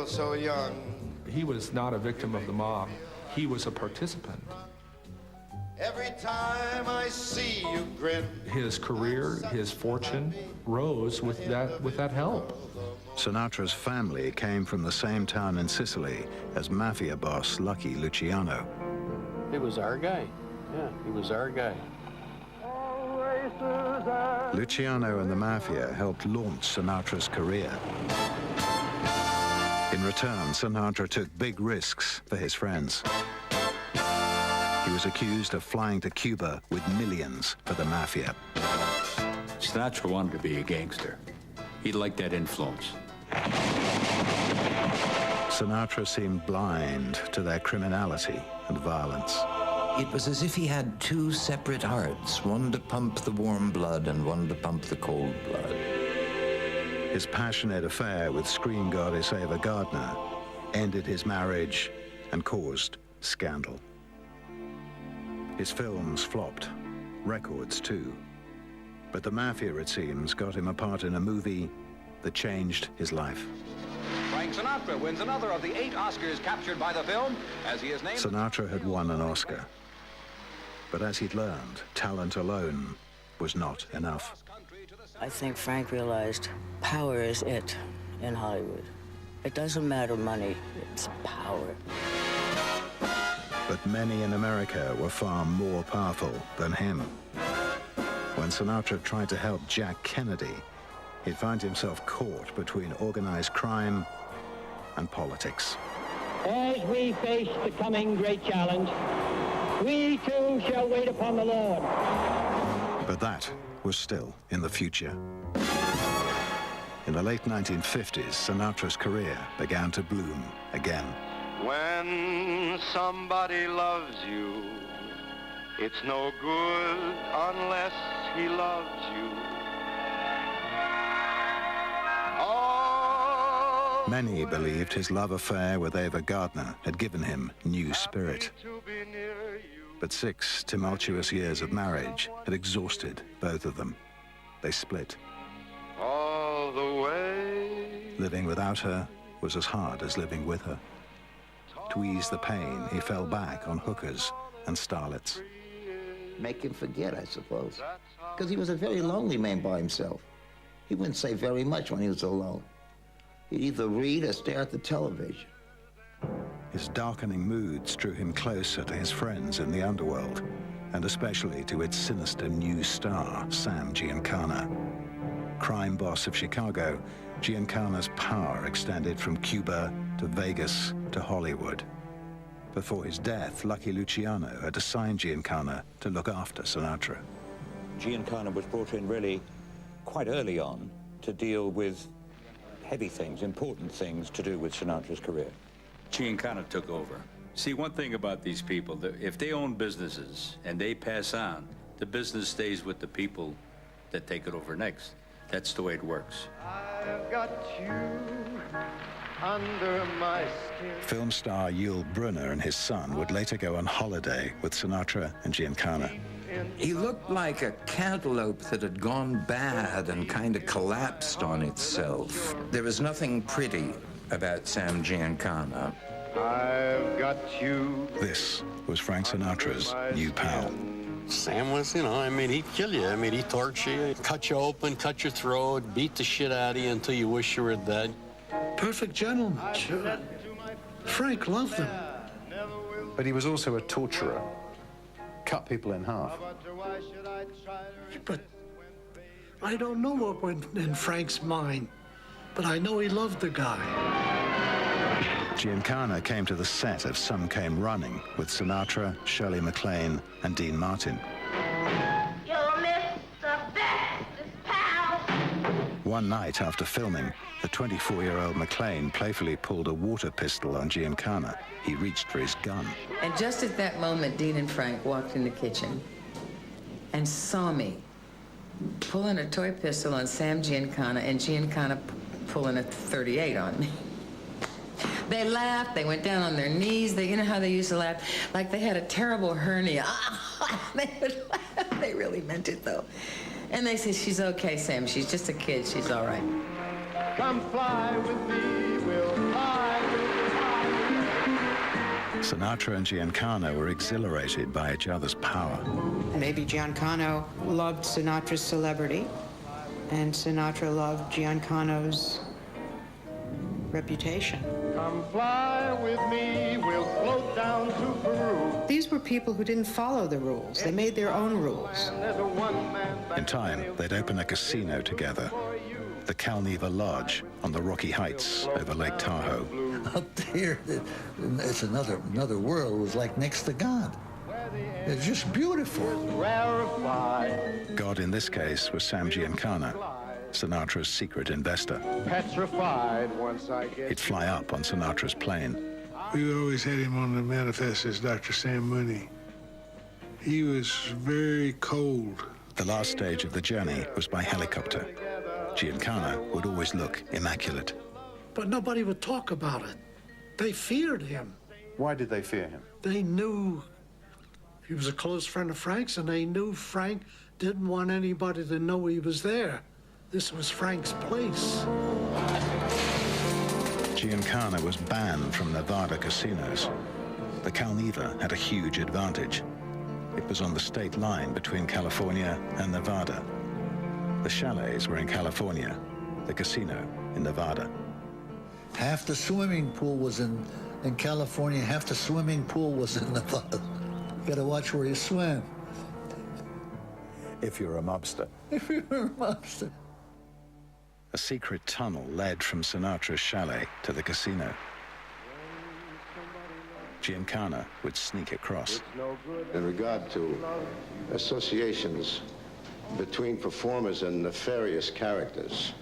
still so young. He was not a victim of the mob. He was a participant. Every time I see you grin. His career, his fortune rose with that help. Sinatra's family came from the same town in Sicily as mafia boss Lucky Luciano. He was our guy. Yeah, he was our guy. Luciano and the mafia helped launch Sinatra's career. In return, Sinatra took big risks for his friends. He was accused of flying to Cuba with millions for the mafia. Sinatra wanted to be a gangster. He liked that influence. Sinatra seemed blind to their criminality and violence. It was as if he had two separate hearts, one to pump the warm blood and one to pump the cold blood. His passionate affair with screen goddess Ava Gardner ended his marriage and caused scandal. His films flopped, records too. But the mafia, it seems, got him a part in a movie that changed his life. Frank Sinatra wins another of the 8 Oscars captured by the film, as he is named... Sinatra had won an Oscar. But as he'd learned, talent alone was not enough. I think Frank realized power is it in Hollywood. It doesn't matter money, it's power. But many in America were far more powerful than him. When Sinatra tried to help Jack Kennedy, he'd find himself caught between organized crime and politics. As we face the coming great challenge, we too shall wait upon the Lord. But that was still in the future. In the late 1950s, Sinatra's career began to bloom again. When somebody loves you, it's no good unless he loves you. Oh, Many believed his love affair with Ava Gardner had given him new spirit. But 6 tumultuous years of marriage had exhausted both of them. They split. all the way. Living without her was as hard as living with her. To ease the pain, he fell back on hookers and starlets. Make him forget, I suppose. Because he was a very lonely man by himself. He wouldn't say very much when he was alone. He'd either read or stare at the television. His darkening moods drew him closer to his friends in the underworld, and especially to its sinister new star, Sam Giancana. Crime boss of Chicago, Giancana's power extended from Cuba to Vegas to Hollywood. Before his death, Lucky Luciano had assigned Giancana to look after Sinatra. Giancana was brought in really quite early on to deal with heavy things, important things to do with Sinatra's career. Giancana took over. See, one thing about these people, if they own businesses and they pass on, the business stays with the people that take it over next. That's the way it works. I've got you under my skin. Film star Yul Brynner and his son would later go on holiday with Sinatra and Giancana. He looked like a cantaloupe that had gone bad and kind of collapsed on itself. There was nothing pretty about Sam Giancana. I've got you. This was Frank Sinatra's new pal. Sam was, I mean, he'd kill you. I mean, he'd torture you, cut you open, cut your throat, beat the shit out of you until you wish you were dead. Perfect gentleman, sure. Frank loved them. But he was also a torturer. Cut people in half. But I don't know what went in Frank's mind, but I know he loved the guy. Giancana came to the set of Some Came Running with Sinatra, Shirley MacLaine, and Dean Martin. You'll miss the bestest pal. One night after filming, the 24-year-old MacLaine playfully pulled a water pistol on Giancana. He reached for his gun. And just at that moment, Dean and Frank walked in the kitchen and saw me pulling a toy pistol on Sam Giancana and Giancana pulling a .38 on me. They laughed, they went down on their knees. You know how they used to laugh? Like they had a terrible hernia. They would laugh. They really meant it, though. And they said, she's okay, Sam. She's just a kid. She's all right. Come fly with me, we'll fly Sinatra and Giancana were exhilarated by each other's power. Maybe Giancana loved Sinatra's celebrity, and Sinatra loved Giancano's reputation. Come fly with me, we'll float down to Peru. These were people who didn't follow the rules. They made their own rules. In time, they'd open a casino together, the Calneva Lodge on the Rocky Heights over Lake Tahoe. Up there, it's another world. It was like next to God. It's just beautiful. God in this case was Sam Giancana, Sinatra's secret investor. Petrified once I get. He'd fly up on Sinatra's plane. We always had him on the manifest as Dr. Sam Mooney. He was very cold. The last stage of the journey was by helicopter. Giancana would always look immaculate. But nobody would talk about it. They feared him. Why did they fear him? They knew he was a close friend of Frank's, and they knew Frank didn't want anybody to know he was there. This was Frank's place. Giancana was banned from Nevada casinos. The Calneva had a huge advantage. It was on the state line between California and Nevada. The chalets were in California, the casino in Nevada. Half the swimming pool was in California, half the swimming pool was in Nevada. You gotta watch where you swim. If you're a mobster. If you're a mobster. A secret tunnel led from Sinatra's chalet to the casino. Giancana would sneak across. In regard to associations between performers and nefarious characters,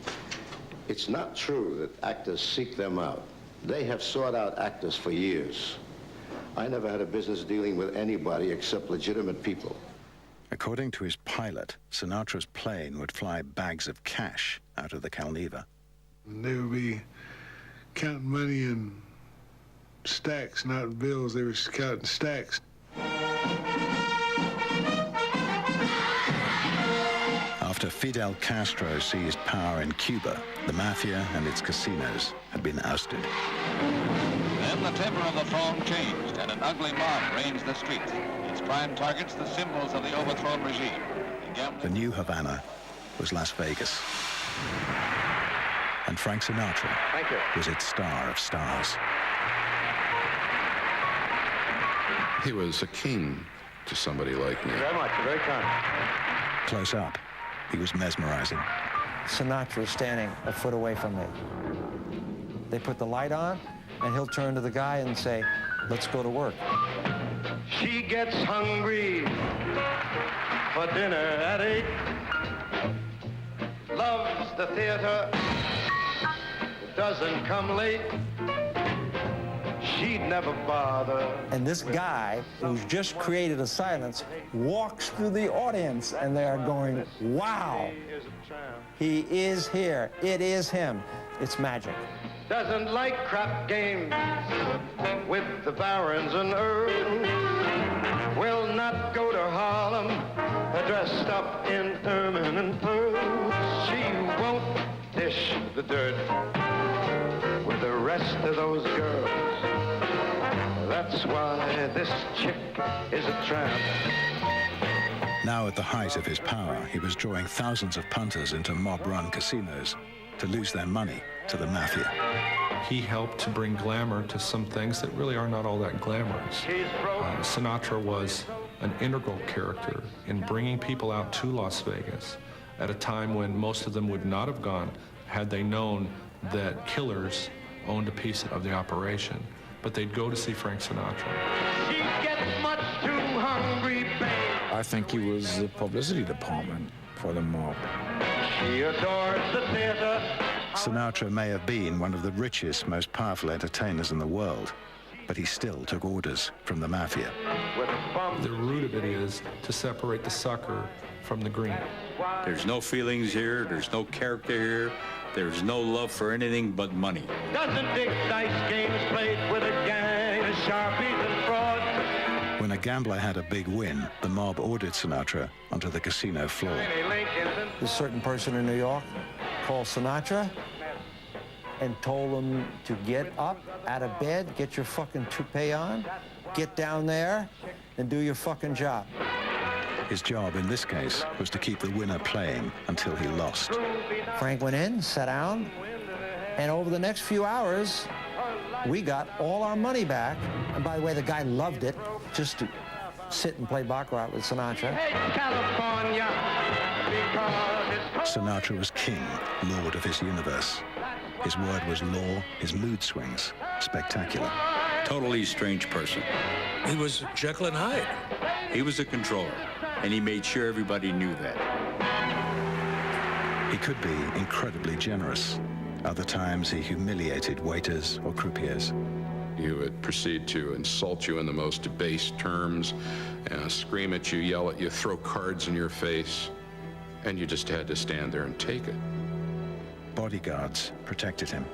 it's not true that actors seek them out. They have sought out actors for years. I never had a business dealing with anybody except legitimate people. According to his pilot, Sinatra's plane would fly bags of cash out of the Calneva. They would be counting money in stacks, not bills. They were counting stacks. After Fidel Castro seized power in Cuba, the mafia and its casinos had been ousted. Then the temper of the phone changed, and an ugly mob ranged the streets. Its prime targets, the symbols of the overthrown regime. The new Havana was Las Vegas. And Frank Sinatra was its star of stars. He was a king to somebody like me. Very much, very kind. Close up, he was mesmerizing. Sinatra was standing a foot away from me. They put the light on, and he'll turn to the guy and say, "Let's go to work." She gets hungry for dinner at 8. Loves the theater, doesn't come late. She'd never bother. And this guy, who's just created a silence, walks through the audience, and they are going, "Wow, he is here. It is him. It's magic." Doesn't like crap games with the barons and earls. Will not go to Harlem dressed up in ermine and pearls. She won't dish the dirt with the rest of those girls. That's why this chick is a tramp. Now at the height of his power, he was drawing thousands of punters into mob-run casinos to lose their money to the mafia. He helped to bring glamour to some things that really are not all that glamorous. Sinatra was an integral character in bringing people out to Las Vegas at a time when most of them would not have gone had they known that killers owned a piece of the operation. But they'd go to see Frank Sinatra. She gets much too hungry, babe. I think he was the publicity department for the mob. She adores the theater. Sinatra may have been one of the richest, most powerful entertainers in the world, but he still took orders from the mafia. The root of it is to separate the sucker from the green. There's no feelings here. There's no character here. There's no love for anything but money. Doesn't dig dice games played with a gang of sharpies and frauds. When a gambler had a big win, the mob ordered Sinatra onto the casino floor. A certain person in New York called Sinatra and told him to get up out of bed, get your fucking toupee on, get down there and do your fucking job. His job in this case was to keep the winner playing until he lost. Frank went in, sat down, and over the next few hours, we got all our money back. And by the way, the guy loved it, just to sit and play baccarat with Sinatra. Sinatra was king, lord of his universe. His word was law, his mood swings, spectacular. Totally strange person. He was Jekyll and Hyde. He was a controller, and he made sure everybody knew that. He could be incredibly generous. Other times he humiliated waiters or croupiers. He would proceed to insult you in the most debased terms, scream at you, yell at you, throw cards in your face, and you just had to stand there and take it. Bodyguards protected him.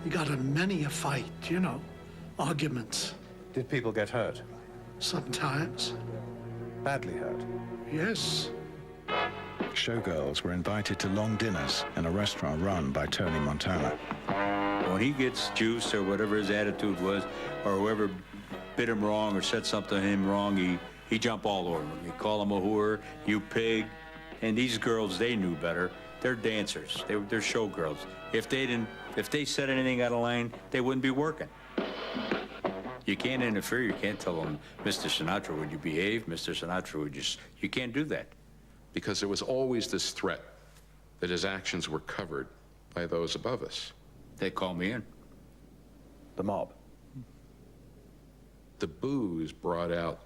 He got in many a fight, you know, arguments. Did people get hurt? Sometimes. Badly hurt? Yes. Showgirls were invited to long dinners in a restaurant run by Tony Montana. When he gets juiced or whatever his attitude was, or whoever bid him wrong or said something to him wrong, he jump all over him. He'd call him a whore, you pig. And these girls, they knew better. They're dancers. They're showgirls. If they said anything out of line, they wouldn't be working. You can't interfere. You can't tell them, Mr. Sinatra, would you behave? Mr. Sinatra, would you can't do that. Because there was always this threat that his actions were covered by those above us. They call me in. The mob. The booze brought out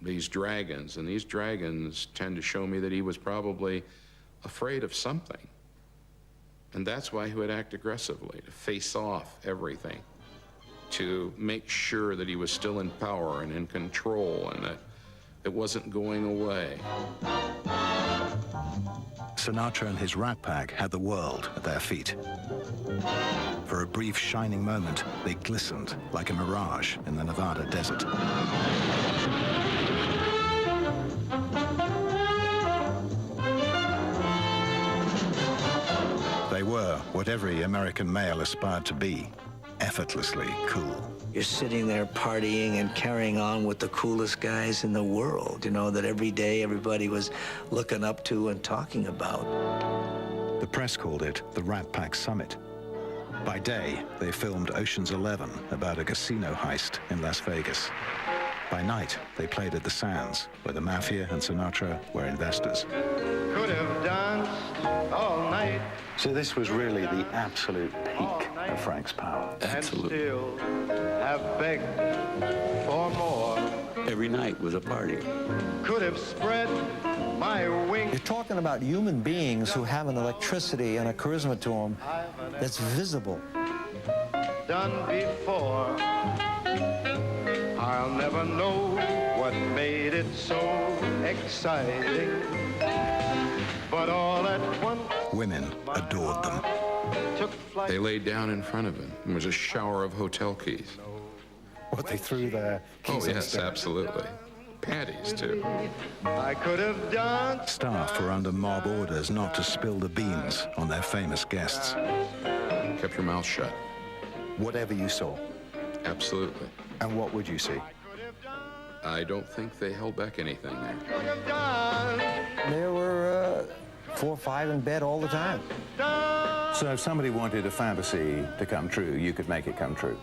these dragons, and these dragons tend to show me that he was probably afraid of something. And that's why he would act aggressively, to face off everything, to make sure that he was still in power and in control and that it wasn't going away. Sinatra and his Rat Pack had the world at their feet. For a brief shining moment, they glistened like a mirage in the Nevada desert. They were what every American male aspired to be, effortlessly cool. You're sitting there partying and carrying on with the coolest guys in the world, you know, that every day everybody was looking up to and talking about. The press called it the Rat Pack Summit. By day, they filmed Ocean's 11 about a casino heist in Las Vegas. By night, they played at the Sands, where the Mafia and Sinatra were investors. Could have danced all night. So this was really the absolute peak of Frank's power. Absolutely. And still have begged for more. Every night was a party. Could have spread my wings. You're talking about human beings who have an electricity and a charisma to them that's visible. Done before. I'll never know what made it so exciting. But all at once, women adored them. They laid down in front of him. There was a shower of hotel keys. What, they threw their keys? Oh, yes, absolutely. Panties, too. I could have done. Staff were under mob orders not to spill the beans on their famous guests. Kept your mouth shut. Whatever you saw? Absolutely. And what would you see? I don't think they held back anything there. There were 4 or 5 in bed all the time. So if somebody wanted a fantasy to come true, you could make it come true?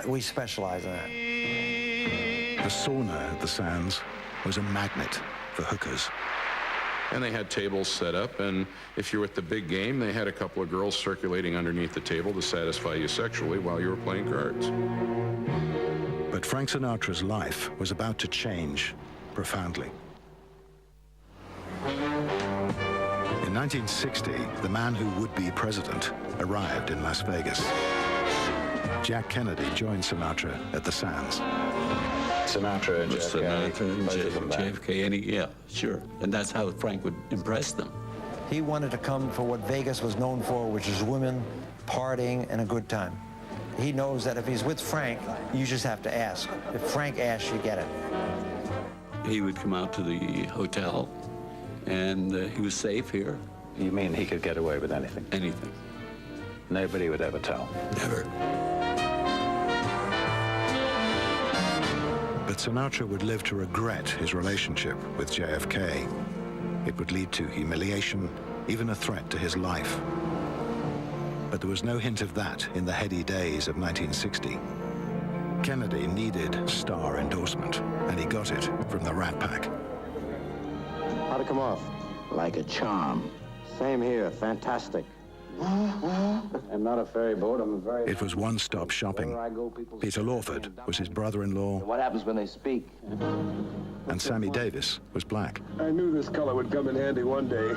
We specialize in that. The sauna at the Sands was a magnet for hookers. And they had tables set up, and if you were at the big game, they had a couple of girls circulating underneath the table to satisfy you sexually while you were playing cards. But Frank Sinatra's life was about to change profoundly. In 1960, the man who would be president arrived in Las Vegas. Jack Kennedy joined Sinatra at the Sands. Sinatra and JFK, yeah, sure. And that's how Frank would impress them. He wanted to come for what Vegas was known for, which is women, partying, and a good time. He knows that if he's with Frank, you just have to ask. If Frank asks, you get it. He would come out to the hotel, and he was safe here. You mean he could get away with anything? Anything. Nobody would ever tell? Never. Sinatra would live to regret his relationship with JFK. It would lead to humiliation, even a threat to his life. But there was no hint of that in the heady days of 1960. Kennedy needed star endorsement, and he got it from the Rat Pack. How'd it come off? Like a charm. Same here, fantastic. I'm not a ferry boat, I'm a very... It was one-stop shopping. Peter Lawford was his brother-in-law. What happens when they speak? And Sammy Davis was black. I knew this color would come in handy one day.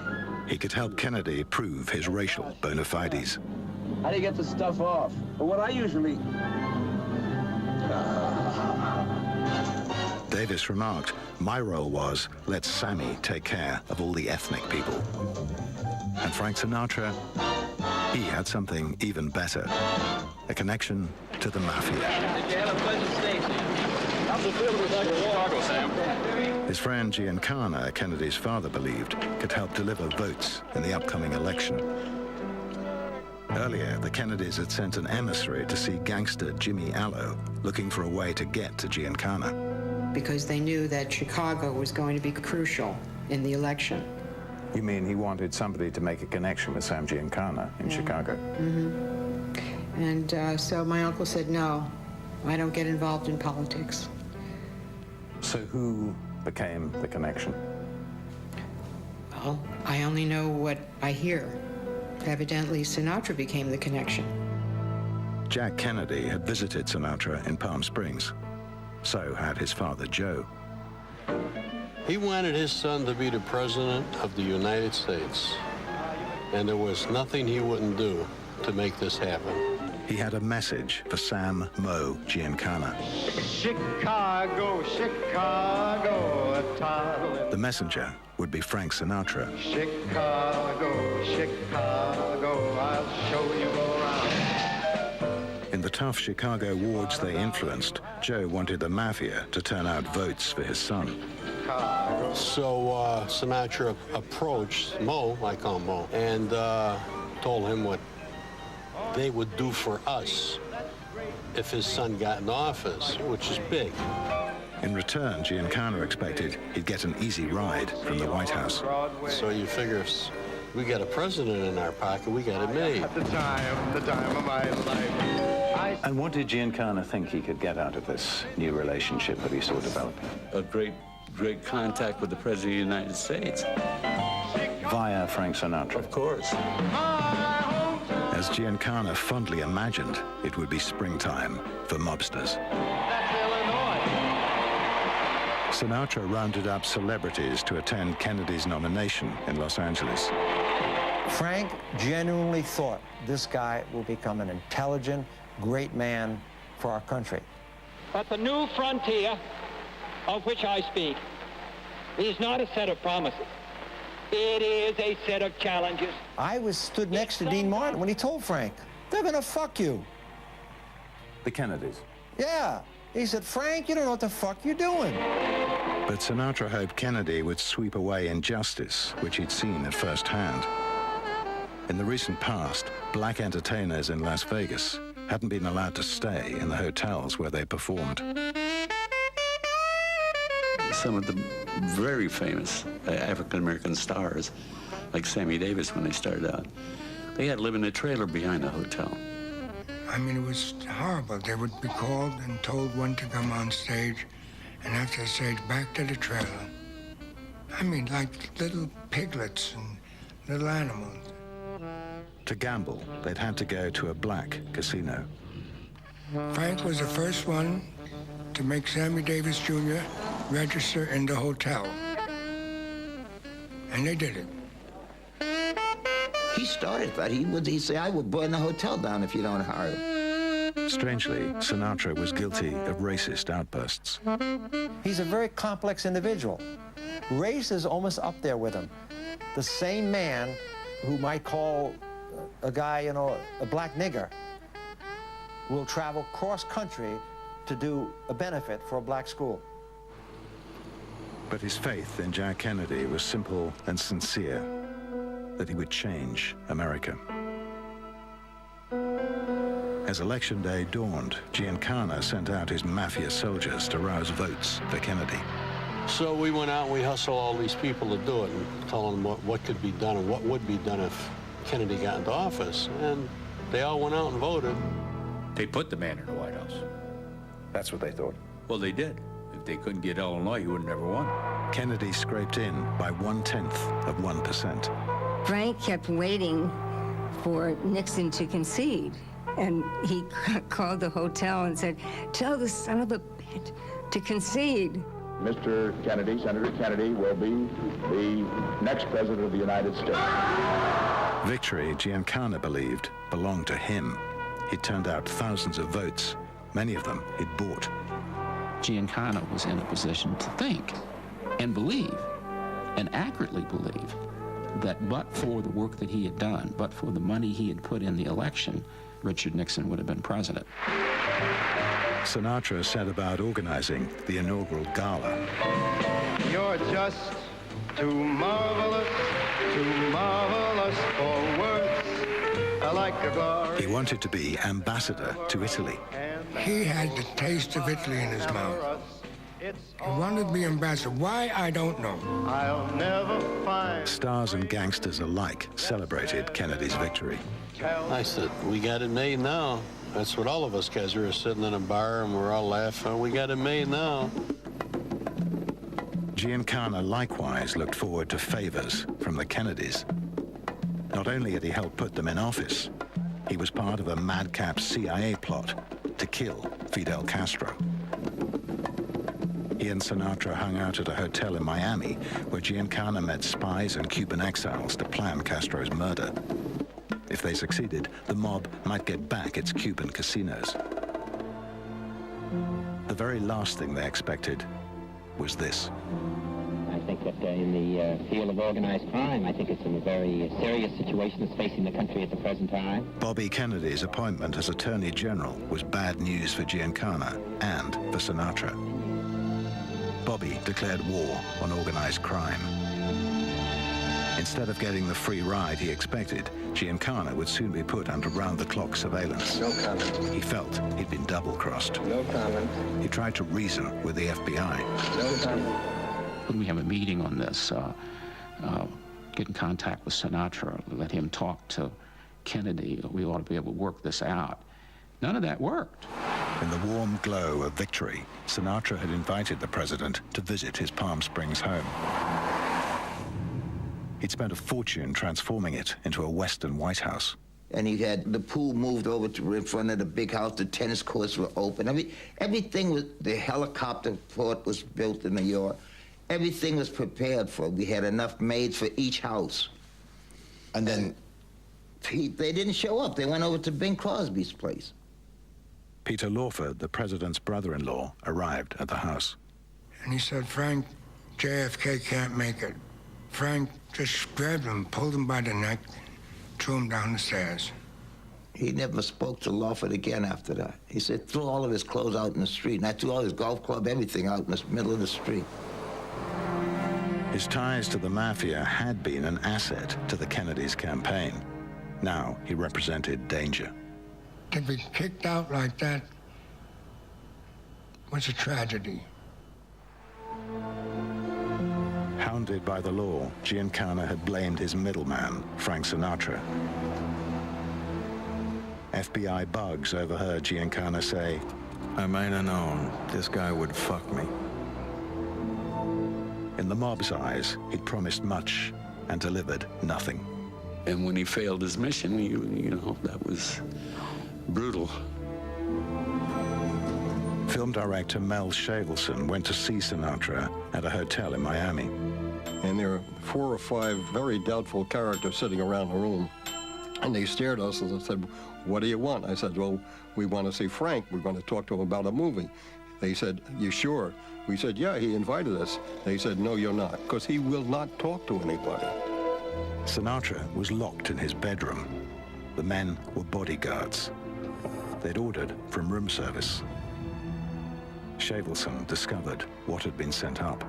He could help Kennedy prove his racial bona fides. How do you get the stuff off? Well, what I usually... Davis remarked, my role was, let Sammy take care of all the ethnic people. And Frank Sinatra, he had something even better, a connection to the mafia. Did you have a pleasant stay, Sam? How's it feel to be back in Chicago, Sam? His friend Giancana, Kennedy's father believed, could help deliver votes in the upcoming election. Earlier, the Kennedys had sent an emissary to see gangster Jimmy Allo, looking for a way to get to Giancana. Because they knew that Chicago was going to be crucial in the election. You mean he wanted somebody to make a connection with Sam Giancana in Chicago? Mm-hmm. And so my uncle said, no, I don't get involved in politics. So who became the connection? Well, I only know what I hear. Evidently, Sinatra became the connection. Jack Kennedy had visited Sinatra in Palm Springs. So had his father, Joe. He wanted his son to be the president of the United States. And there was nothing he wouldn't do to make this happen. He had a message for Sam Mo Giancana. Chicago, Chicago, a title. The messenger would be Frank Sinatra. Chicago, Chicago, I'll show you around. In the tough Chicago wards they influenced, Joe wanted the mafia to turn out votes for his son. So Sinatra approached Mo, I call him Mo, and told him what they would do for us if his son got in office, which is big. In return, Giancana expected he'd get an easy ride from the White House. So you figure if we got a president in our pocket, we got it made. At the time of my life. And what did Giancana think he could get out of this new relationship that he saw developing? A great contact with the President of the United States. Via Frank Sinatra? Of course. As Giancana fondly imagined, it would be springtime for mobsters. Sinatra rounded up celebrities to attend Kennedy's nomination in Los Angeles. Frank genuinely thought this guy will become an intelligent, great man for our country. But the new frontier of which I speak is not a set of promises. It is a set of challenges. I stood next to Dean Martin when he told Frank, they're gonna fuck you. The Kennedys? Yeah. He said, Frank, you don't know what the fuck you're doing. But Sinatra hoped Kennedy would sweep away injustice, which he'd seen at first hand. In the recent past, black entertainers in Las Vegas hadn't been allowed to stay in the hotels where they performed. Some of the very famous African-American stars, like Sammy Davis when they started out, they had to live in a trailer behind the hotel. I mean, it was horrible. They would be called and told when to come on stage, and after the stage, back to the trailer. I mean, like little piglets and little animals. To gamble, they'd had to go to a black casino. Frank was the first one to make Sammy Davis Jr. register in the hotel. And they did it. He started that. He'd say, I will burn the hotel down if you don't hire him. Strangely, Sinatra was guilty of racist outbursts. He's a very complex individual. Race is almost up there with him. The same man who might call a guy, you know, a black nigger, will travel cross-country to do a benefit for a black school. But his faith in Jack Kennedy was simple and sincere, that he would change America. As election day dawned, Giancana sent out his mafia soldiers to rouse votes for Kennedy. So we went out and we hustled all these people to do it and tell them what could be done and what would be done if Kennedy got into office. And they all went out and voted. They put the man in the White House. That's what they thought. Well, they did. If they couldn't get Illinois, he would have never won. Kennedy scraped in by 1/10%. Frank kept waiting for Nixon to concede. And he called the hotel and said, "Tell the son of a bitch to concede." Mr. Kennedy, Senator Kennedy, will be the next president of the United States. Victory, Giancana believed, belonged to him. He turned out thousands of votes. Many of them he'd bought. Giancana was in a position to think and believe, and accurately believe, that but for the work that he had done, but for the money he had put in the election, Richard Nixon would have been president. Sinatra set about organizing the inaugural gala. You're just too marvelous for words. Like a glory. He wanted to be ambassador to Italy. He had the taste of Italy in his mouth. He wanted to be ambassador. Why, I don't know. I'll never find. Stars and gangsters alike celebrated Kennedy's victory. I said, we got it made now. That's what all of us guys were sitting in a bar and we're all laughing. We got it made now. Giancana likewise looked forward to favors from the Kennedys. Not only had he helped put them in office, he was part of a madcap CIA plot to kill Fidel Castro. He and Sinatra hung out at a hotel in Miami where Giancana met spies and Cuban exiles to plan Castro's murder. If they succeeded, the mob might get back its Cuban casinos. The very last thing they expected was this. I think that in the field of organized crime, I think it's a very serious situation that's facing the country at the present time. Bobby Kennedy's appointment as Attorney General was bad news for Giancana and for Sinatra. Bobby declared war on organized crime. Instead of getting the free ride he expected, Giancana would soon be put under round-the-clock surveillance. No comment. He felt he'd been double-crossed. No comment. He tried to reason with the FBI. No comment. When we have a meeting on this, get in contact with Sinatra, let him talk to Kennedy, we ought to be able to work this out. None of that worked. In the warm glow of victory, Sinatra had invited the president to visit his Palm Springs home. He'd spent a fortune transforming it into a Western White House. And he had the pool moved over to in front of the big house. The tennis courts were open. Everything was, the helicopter port was built in New York. Everything was prepared for. We had enough maids for each house. And then they didn't show up. They went over to Bing Crosby's place. Peter Lawford, the president's brother-in-law, arrived at the house. And he said, "Frank, JFK can't make it." Frank just grabbed him, pulled him by the neck, threw him down the stairs. He never spoke to Lawford again after that. He said, threw all of his clothes out in the street. And I threw all his golf club, everything out in the middle of the street. His ties to the mafia had been an asset to the Kennedys' campaign. Now he represented danger. To be kicked out like that was a tragedy. Hounded by the law, Giancana had blamed his middleman, Frenk Sinatре. FBI bugs overheard Giancana say, "I might have known this guy would fuck me." In the mob's eyes, he'd promised much and delivered nothing. And when he failed his mission, you know, that was brutal. Film director Mel Shavelson went to see Sinatra at a hotel in Miami. And there were 4 or 5 very doubtful characters sitting around the room. And they stared at us and said, "What do you want?" I said, "Well, we want to see Frank. We're going to talk to him about a movie." They said, "You sure?" We said, "Yeah, he invited us." They said, "No, you're not, because he will not talk to anybody." Sinatra was locked in his bedroom. The men were bodyguards. They'd ordered from room service. Shavelson discovered what had been sent up.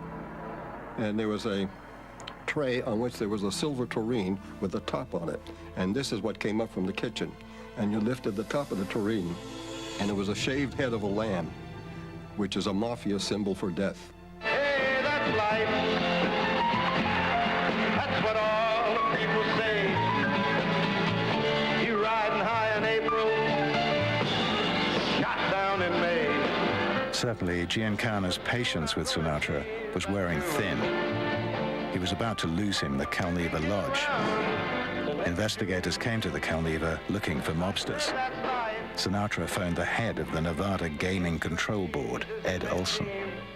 And there was a tray on which there was a silver tureen with a top on it. And this is what came up from the kitchen. and you lifted the top of the tureen, and it was a shaved head of a lamb, which is a mafia symbol for death. Hey, that's life. That's what all the people say. You riding high in April, shot down in May. Certainly, Giancana's patience with Sinatra was wearing thin. He was about to lose him the Calneva Lodge. Investigators came to the Calneva looking for mobsters. Sinatra phoned the head of the Nevada Gaming Control Board, Ed Olson.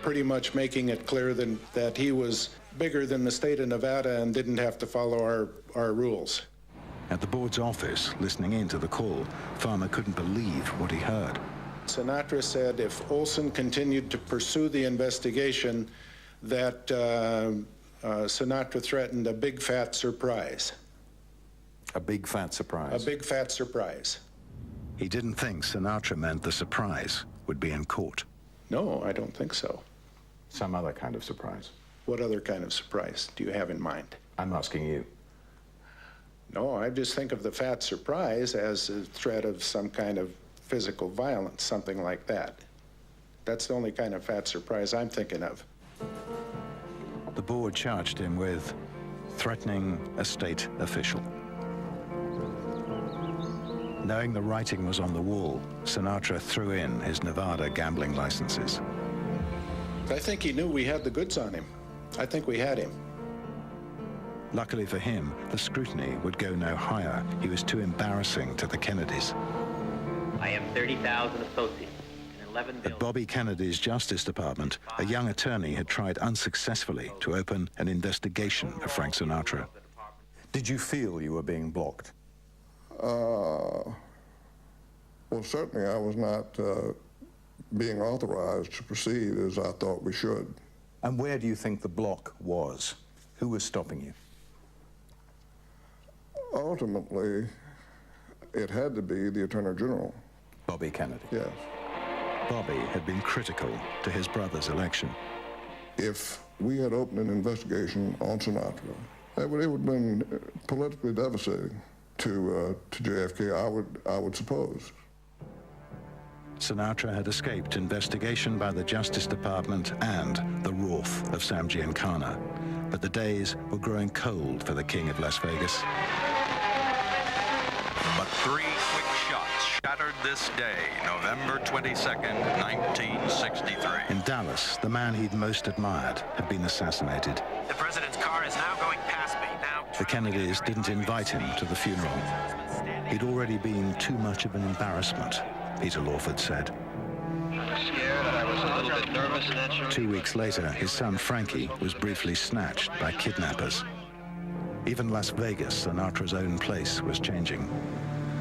Pretty much making it clear that he was bigger than the state of Nevada and didn't have to follow our rules. At the board's office, listening in to the call, Farmer couldn't believe what he heard. Sinatra said if Olson continued to pursue the investigation, that Sinatra threatened a big fat surprise. A big fat surprise? A big fat surprise. He didn't think Sinatra meant the surprise would be in court. No, I don't think so. Some other kind of surprise? What other kind of surprise do you have in mind? I'm asking you. No, I just think of the fat surprise as a threat of some kind of physical violence, something like that. That's the only kind of fat surprise I'm thinking of. The board charged him with threatening a state official. Knowing the writing was on the wall, Sinatra threw in his Nevada gambling licenses. I think he knew we had the goods on him. I think we had him. Luckily for him, the scrutiny would go no higher. He was too embarrassing to the Kennedys. I have 30,000 associates in 11 buildings. At Bobby Kennedy's Justice Department, a young attorney had tried unsuccessfully to open an investigation of Frank Sinatra. Did you feel you were being blocked? Well, certainly I was not being authorized to proceed as I thought we should. And where do you think the block was? Who was stopping you? Ultimately, it had to be the Attorney General. Bobby Kennedy? Yes. Bobby had been critical to his brother's election. If we had opened an investigation on Sinatra, it would have been politically devastating to JFK, I would suppose. Sinatra had escaped investigation by the Justice Department and the wrath of Sam Giancana, but the days were growing cold for the King of Las Vegas. But 3 quick shots shattered this day, November 22nd, 1963. In Dallas, the man he'd most admired had been assassinated. The president's car is now going past me. The Kennedys didn't invite him to the funeral. He'd already been too much of an embarrassment, Peter Lawford said. Scared, I was a little bit nervous, naturally. 2 weeks later, his son Frankie was briefly snatched by kidnappers. Even Las Vegas, Sinatra's own place, was changing.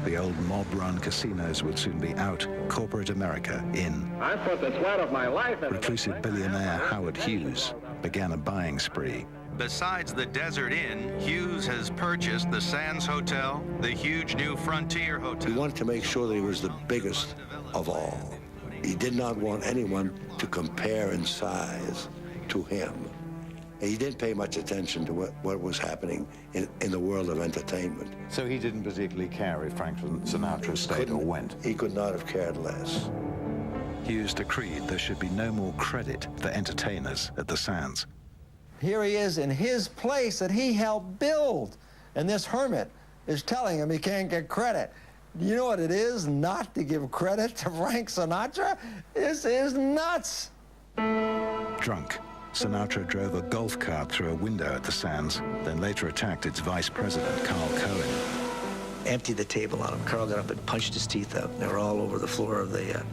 The old mob-run casinos would soon be out, corporate America in. I put the sweat of my life in. Reclusive billionaire Howard Hughes began a buying spree. Besides the Desert Inn, Hughes has purchased the Sands Hotel, the huge new Frontier Hotel. He wanted to make sure that he was the biggest of all. He did not want anyone to compare in size to him. He didn't pay much attention to what was happening in the world of entertainment. So he didn't particularly care if Frank Sinatra stayed or went? He could not have cared less. Hughes decreed there should be no more credit for entertainers at the Sands. Here he is in his place that he helped build, and this hermit is telling him he can't get credit. You know what it is not to give credit to Frank Sinatra? This is nuts. Drunk, Sinatra drove a golf cart through a window at the Sands, then later attacked its vice president, Carl Cohen. Emptied the table on him. Carl got up and punched his teeth out. They were all over the floor of the,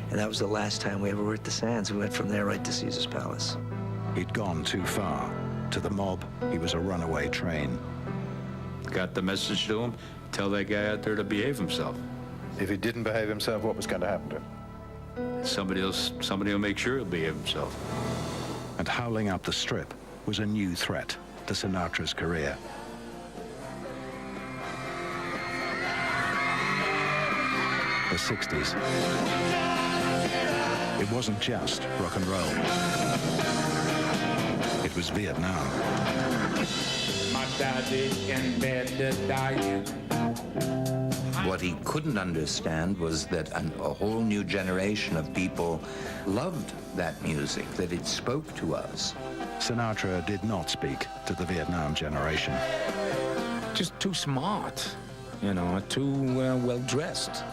and that was the last time we ever were at the Sands. We went from there right to Caesar's Palace. He'd gone too far. To the mob, he was a runaway train. Got the message to him, tell that guy out there to behave himself. If he didn't behave himself, what was going to happen to him? Somebody will make sure he'll behave himself. And howling up the Strip was a new threat to Sinatra's career. The 60s. It wasn't just rock and roll. It was Vietnam. My daddy in bed dying. What he couldn't understand was that a whole new generation of people loved that music, that it spoke to us. Sinatra did not speak to the Vietnam generation. Just too smart, you know, too well-dressed.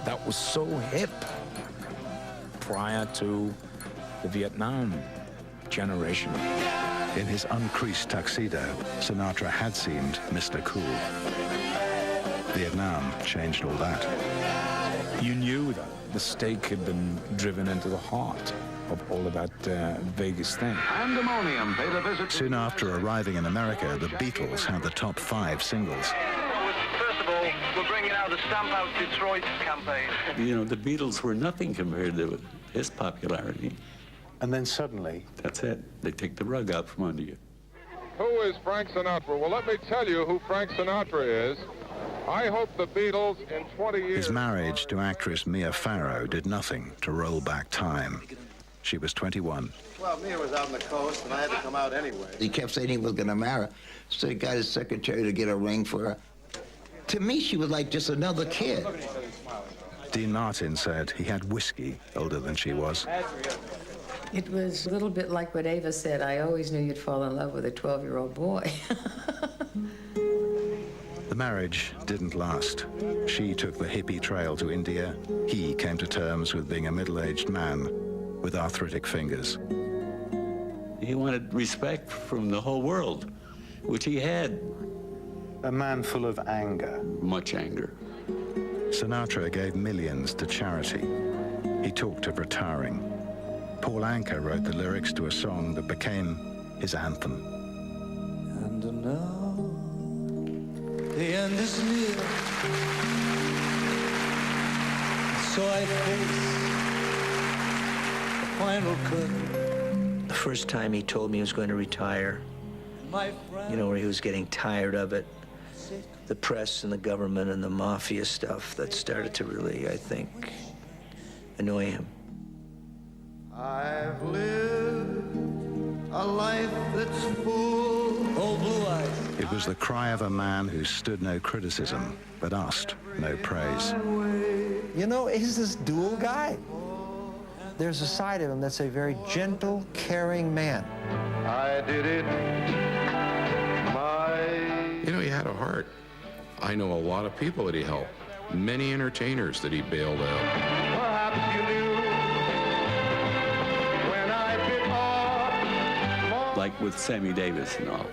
That was so hip prior to the Vietnam generation. In his uncreased tuxedo, Sinatra had seemed Mr. Cool. Vietnam changed all that. You knew that the stake had been driven into the heart of all of that Vegas thing. Pandemonium paid a visit. Soon after arriving in America, the Beatles had the top 5 singles. First of all, we're bringing out the Stamp Out Detroit campaign. You know, the Beatles were nothing compared to his popularity. And then suddenly... That's it. They take the rug out from under you. Who is Frank Sinatra? Well, let me tell you who Frank Sinatra is. I hope the Beatles in 20 years... His marriage to actress Mia Farrow did nothing to roll back time. She was 21. Well, Mia was out on the coast, and I had to come out anyway. He kept saying he was going to marry her, so he got his secretary to get a ring for her. To me, she was like just another kid. Dean Martin said he had whiskey older than she was. It was a little bit like what Ava said. I always knew you'd fall in love with a 12-year-old boy. The marriage didn't last. She took the hippie trail to India. He came to terms with being a middle-aged man with arthritic fingers. He wanted respect from the whole world, which he had. A man full of anger. Much anger. Sinatra gave millions to charity. He talked of retiring. Paul Anka wrote the lyrics to a song that became his anthem. And now the end is near, so I face the final curtain. The first time he told me he was going to retire, you know, where he was getting tired of it, the press and the government and the mafia stuff that started to really, I think, annoy him. I've lived a life that's full, oh blue eyes. It was the cry of a man who stood no criticism, but asked no praise. You know, he's this dual guy. There's a side of him that's a very gentle, caring man. I did it You know, he had a heart. I know a lot of people that he helped, many entertainers that he bailed out. Perhaps you knew when I bit off. Like with Sammy Davis and all,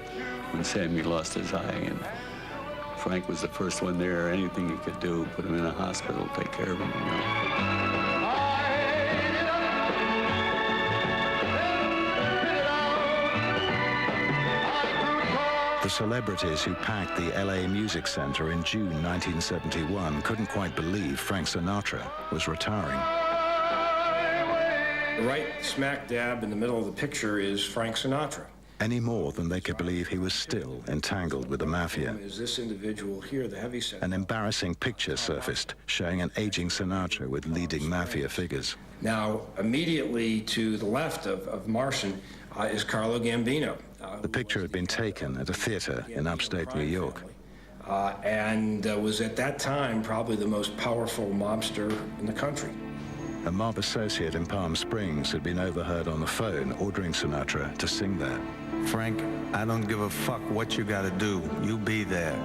when Sammy lost his eye, and Frank was the first one there. Anything he could do, put him in a hospital, take care of him, you know. The celebrities who packed the LA Music Center in June 1971 couldn't quite believe Frank Sinatra was retiring. Right smack dab in the middle of the picture is Frank Sinatra. Any more than they could believe he was still entangled with the mafia. Is this individual here, the heavyset? An embarrassing picture surfaced showing an aging Sinatra with leading mafia figures. Now, immediately to the left of Martian is Carlo Gambino. The picture had been taken at a theater in upstate New York. And was at that time probably the most powerful mobster in the country. A mob associate in Palm Springs had been overheard on the phone ordering Sinatra to sing there. Frank, I don't give a fuck what you gotta do. You be there.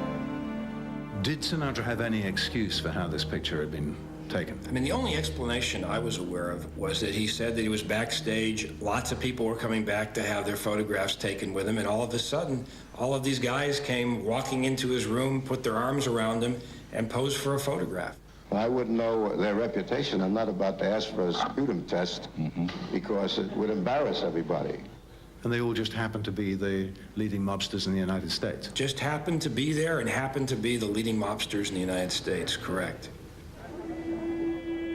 Did Sinatra have any excuse for how this picture had been taken? I mean, the only explanation I was aware of was that he said that he was backstage. Lots of people were coming back to have their photographs taken with him, and all of a sudden, all of these guys came walking into his room, put their arms around him, and posed for a photograph. I wouldn't know their reputation. I'm not about to ask for a sputum test because it would embarrass everybody. And they all just happened to be the leading mobsters in the United States? Just happened to be there and happened to be the leading mobsters in the United States, correct.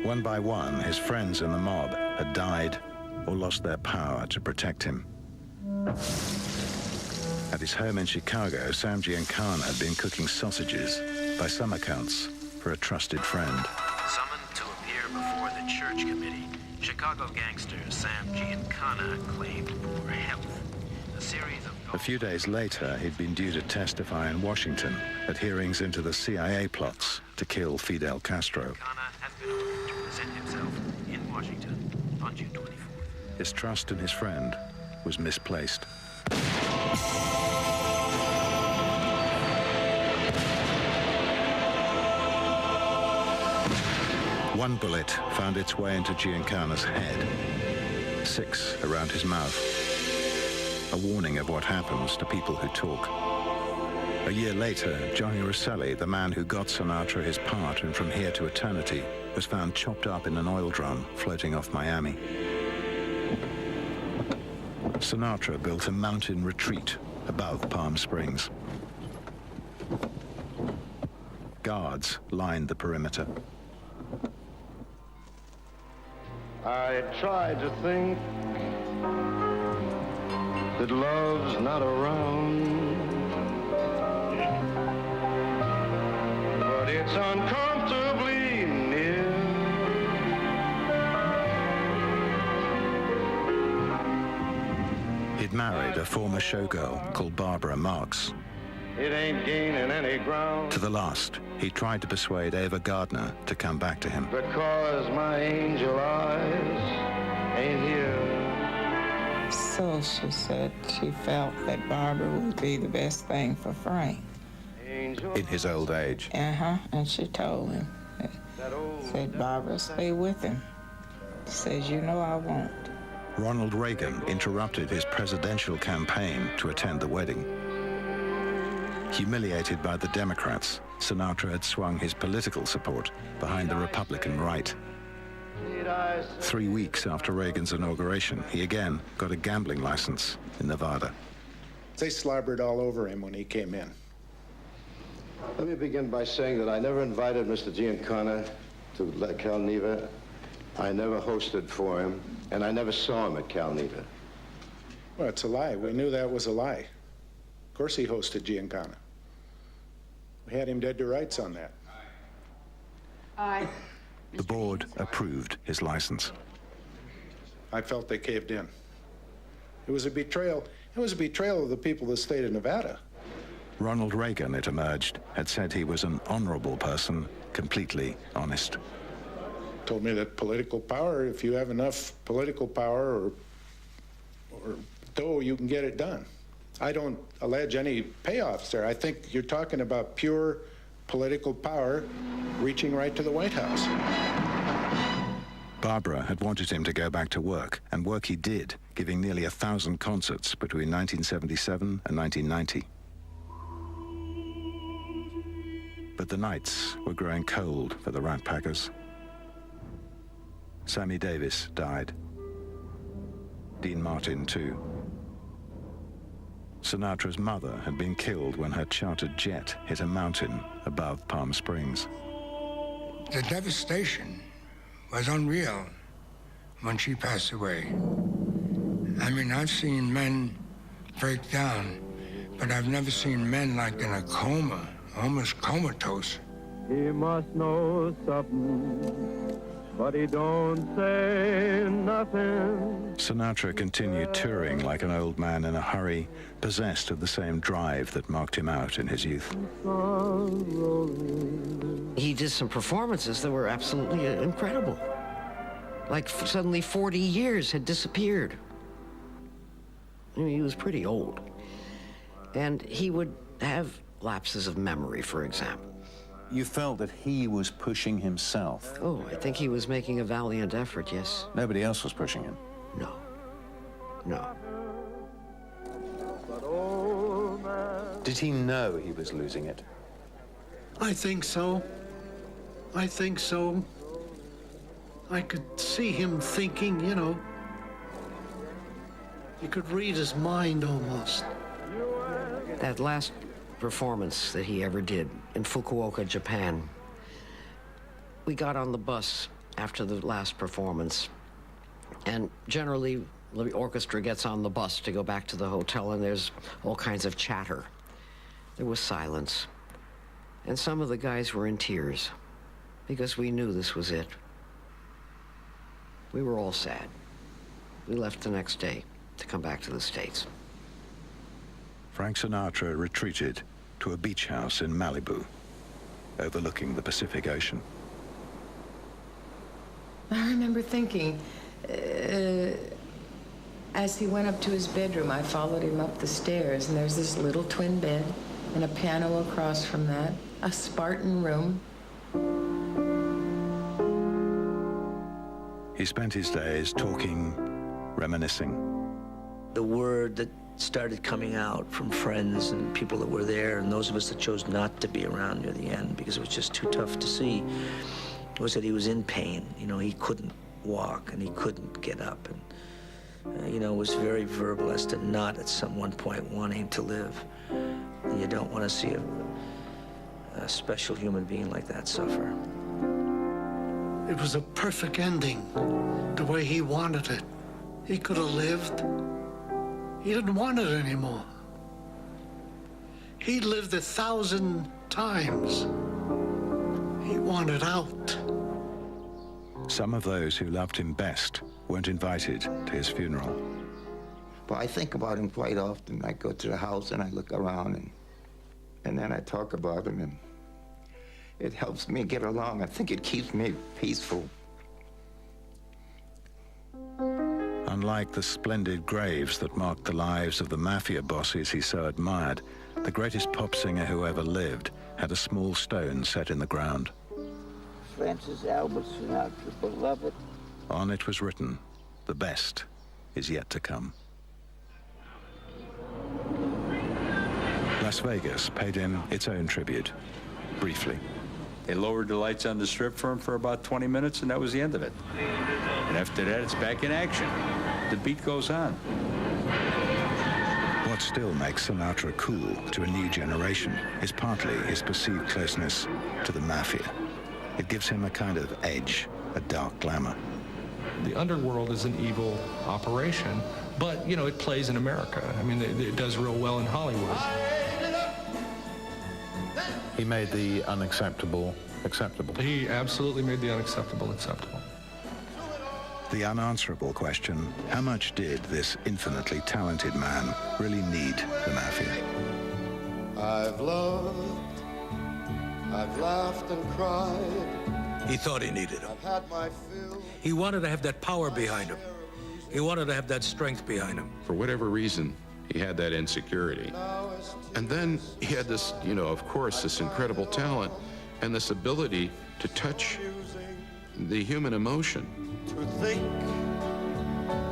One by one, his friends in the mob had died or lost their power to protect him. At his home in Chicago, Sam Giancana had been cooking sausages, by some accounts, for a trusted friend. Summoned to appear before the church committee, Chicago gangster Sam Giancana claimed poor health. A series of A few days later, he'd been due to testify in Washington at hearings into the CIA plots to kill Fidel Castro. Had been ordered to present himself in Washington on June 24th. His trust in his friend was misplaced. One bullet found its way into Giancana's head, 6 around his mouth. A warning of what happens to people who talk. A year later, Johnny Rosselli, the man who got Sinatra his part in From Here to Eternity, was found chopped up in an oil drum floating off Miami. Sinatra built a mountain retreat above Palm Springs. Guards lined the perimeter. I tried to think that love's not around, but it's uncomfortably near. He'd married a former showgirl called Barbara Marx. It ain't gaining any ground. To the last, he tried to persuade Ava Gardner to come back to him. Because my angel eyes ain't here. So she said she felt that Barbara would be the best thing for Frank. In his old age. And she told him, said, Barbara, stay with him. Says, you know I won't. Ronald Reagan interrupted his presidential campaign to attend the wedding. Humiliated by the Democrats, Sinatra had swung his political support behind the Republican right. 3 weeks after Reagan's inauguration, he again got a gambling license in Nevada. They slobbered all over him when he came in. Let me begin by saying that I never invited Mr. Giancana to Cal Neva. I never hosted for him, and I never saw him at Cal Neva. Well, it's a lie. We knew that was a lie. Of course he hosted Giancana. We had him dead to rights on that. Aye. The board approved his license. I felt they caved in. It was a betrayal. It was a betrayal of the people of the state of Nevada. Ronald Reagan, it emerged, had said he was an honorable person, completely honest. Told me that political power, if you have enough political power or dough, you can get it done. I don't allege any payoffs there. I think you're talking about pure political power reaching right to the White House. Barbara had wanted him to go back to work, and work he did, giving nearly 1,000 concerts between 1977 and 1990. But the nights were growing cold for the Rat Packers. Sammy Davis died. Dean Martin, too. Sinatra's mother had been killed when her chartered jet hit a mountain above Palm Springs. The devastation was unreal when she passed away. I mean, I've seen men break down, but I've never seen men like in a coma, almost comatose. He must know something, but he don't say nothing. Sinatra continued touring like an old man in a hurry, possessed of the same drive that marked him out in his youth. He did some performances that were absolutely incredible. Like suddenly 40 years had disappeared. I mean, he was pretty old. And he would have lapses of memory, for example. You felt that he was pushing himself? Oh, I think he was making a valiant effort, yes. Nobody else was pushing him? No. No. Did he know he was losing it? I think so. I think so. I could see him thinking, you know. You could read his mind almost. That last performance that he ever did in Fukuoka, Japan, we got on the bus after the last performance, and generally the orchestra gets on the bus to go back to the hotel, and there's all kinds of chatter. There was silence, and some of the guys were in tears because we knew this was it. We were all sad. We left the next day to come back to the States. Frenk Sinatра retreated to a beach house in Malibu, overlooking the Pacific Ocean. I remember thinking, as he went up to his bedroom, I followed him up the stairs, and there's this little twin bed and a piano across from that, a Spartan room. He spent his days talking, reminiscing. The word that started coming out from friends and people that were there, and those of us that chose not to be around near the end because it was just too tough to see, was that he was in pain. You know, he couldn't walk and he couldn't get up, and you know, was very verbal as to not at one point wanting to live. And you don't want to see a special human being like that suffer. It was a perfect ending, the way he wanted it. He could have lived. He didn't want it anymore. He lived 1,000 times. He wanted out. Some of those who loved him best weren't invited to his funeral. But I think about him quite often. I go to the house and I look around and then I talk about him, and it helps me get along. I think it keeps me peaceful. Unlike the splendid graves that marked the lives of the mafia bosses he so admired, the greatest pop singer who ever lived had a small stone set in the ground. Francis Albert Sinatra, beloved. On it was written, "The best is yet to come." Las Vegas paid him its own tribute, briefly. They lowered the lights on the strip for him for about 20 minutes, and that was the end of it. And after that, it's back in action. The beat goes on. What still makes Sinatra cool to a new generation is partly his perceived closeness to the mafia. It gives him a kind of edge, a dark glamour. The underworld is an evil operation, but, you know, it plays in America. I mean, it does real well in Hollywood. He made the unacceptable acceptable. He absolutely made the unacceptable acceptable. The unanswerable question, how much did this infinitely talented man really need the mafia? I've loved, I've laughed and cried. He thought he needed him. I've had my fill. He wanted to have that power behind him. He wanted to have that strength behind him. For whatever reason, he had that insecurity. And then he had this, you know, of course, this incredible talent and this ability to touch the human emotion. To think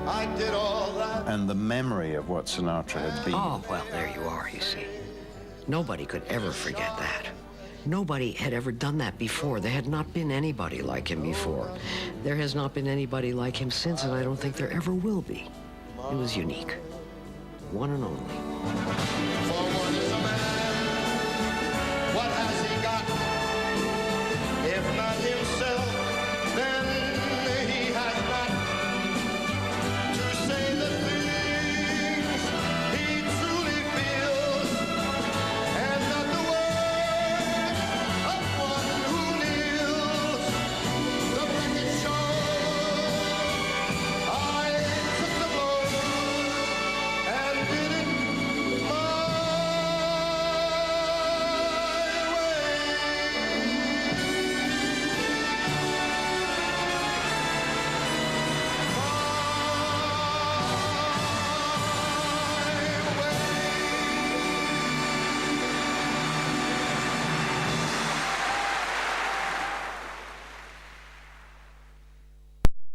I did all that. And the memory of what Sinatra had been. Oh, well, there you are, you see. Nobody could ever forget that. Nobody had ever done that before. There had not been anybody like him before. There has not been anybody like him since, and I don't think there ever will be. He was unique. One and only.